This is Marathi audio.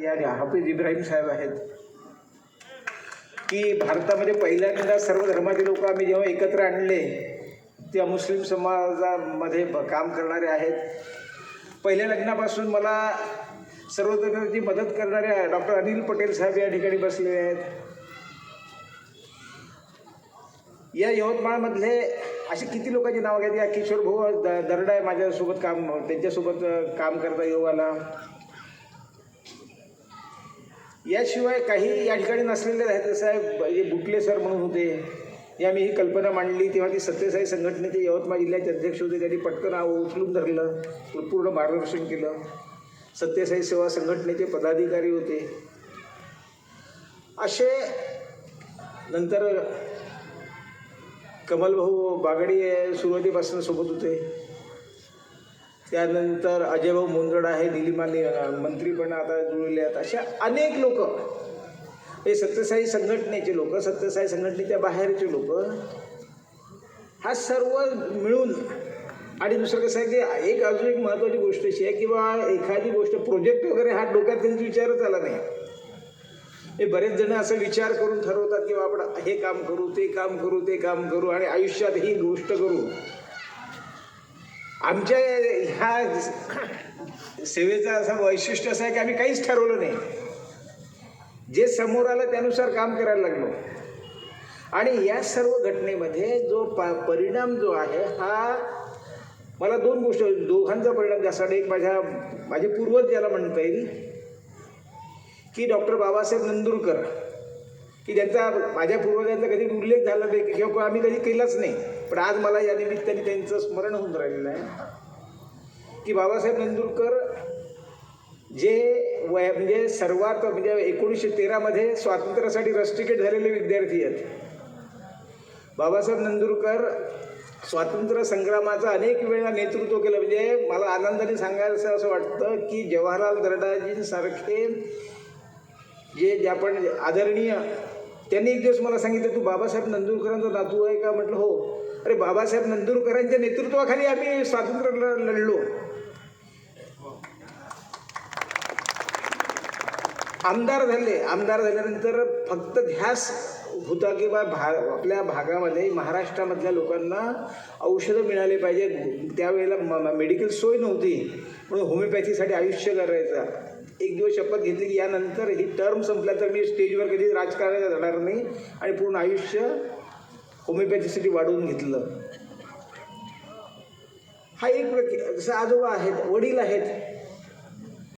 या हाफिज इब्राहिम साहेब आहेत की भारतामध्ये पहिल्यांदा सर्व धर्माचे लोक आम्ही जेव्हा एकत्र आणले ते मुस्लिम समाजामध्ये काम करणारे आहेत. पहिल्या लग्नापासून मला सर्व प्रकारची मदत करणारे डॉक्टर अनिल पटेल साहेब या ठिकाणी बसलेले आहेत. या यवतमाळमधले असे किती लोकांची नावं घ्यायची. या किशोर भाऊ दरडा आहे माझ्यासोबत त्यांच्यासोबत काम करता येऊ आला. याशिवाय काही या ठिकाणी नसलेले आहेत साहेब हे बुटले सर म्हणून होते. या मी ही कल्पना मांडली तेव्हा ती सत्यसाई संघटनेचे यवतमाळ जिल्ह्याचे अध्यक्ष होते. त्यांनी पटकन उचलून धरलं, पूर्ण मार्गदर्शन केलं. सत्यसाई सेवा संघटनेचे पदाधिकारी होते. असे नंतर कमलभाऊ बागडी सुरुवातीपासून सोबत होते. त्यानंतर अजयभाऊ मुंदडा आहे, दिल्लीमाने मंत्री पण आता जुळले आहेत. अशा अनेक लोक हे सत्यसाई संघटनेचे लोक, सत्यसाई संघटनेच्या बाहेरचे लोक, हा सर्व मिळून. आणि दुसरं कसं आहे की अजून एक महत्त्वाची गोष्ट अशी आहे की बा एखादी गोष्ट प्रोजेक्ट वगैरे हा डोक्यात त्यांचा विचारच आला नाही. हे बरेच जण असं विचार करून ठरवतात की आपण हे काम करू, ते काम करू, ते काम करू आणि आयुष्यात ही गोष्ट करू. आमच्या ह्या सेवेचं असं वैशिष्ट्य असं आहे की आम्ही काहीच ठरवलं नाही. जे समोर आलं त्यानुसार काम करायला लागलो. आणि या सर्व घटनेमध्ये जो परिणाम जो आहे हा मला दोन गोष्टी, दोघांचा परिणाम जास्त. एक माझे पूर्वज ज्याला म्हणता येईल की डॉक्टर बाबासाहेब नंदुरकर, की ज्यांचा माझ्या पूर्वजांचा कधी उल्लेख झाला नाही किंवा आम्ही कधी केलाच नाही, पण आज मला या निमित्ताने त्यांचं स्मरण होऊन राहिलेलं आहे की बाबासाहेब नंदुरकर जे म्हणजे सर्वात म्हणजे 1913 स्वातंत्र्यासाठी रस्टिकेट झालेले विद्यार्थी आहेत. बाबासाहेब नंदुरकर स्वातंत्र्य संग्रामाचं अनेक वेळा नेतृत्व केलं. म्हणजे मला आनंदाने सांगायचं असं वाटतं की जवाहरलाल दर्डाजींसारखे जे आपण आदरणीय, त्यांनी एक दिवस मला सांगितलं तू बाबासाहेब नंदुरकरांचा नातू आहे का? म्हटलं हो. अरे बाबासाहेब नंदुरकरांच्या नेतृत्वाखाली आम्ही स्वातंत्र्य लढलो. आमदार झाल्यानंतर फक्त ध्यास होता की बा आपल्या भागामध्ये महाराष्ट्रामधल्या लोकांना औषधं मिळाले पाहिजे. त्यावेळेला मेडिकल सोय नव्हती म्हणून होमिओपॅथीसाठी आयुष्य करायचं. एक दिवस शपथ घेतली की यानंतर ही टर्म संपल्या तर मी स्टेजवर कधी राजकारणात जाणार नाही आणि पूर्ण आयुष्य होमिओपॅथीसाठी वाढवून घेतलं. हा एक जसं आजोबा आहेत, वडील आहेत,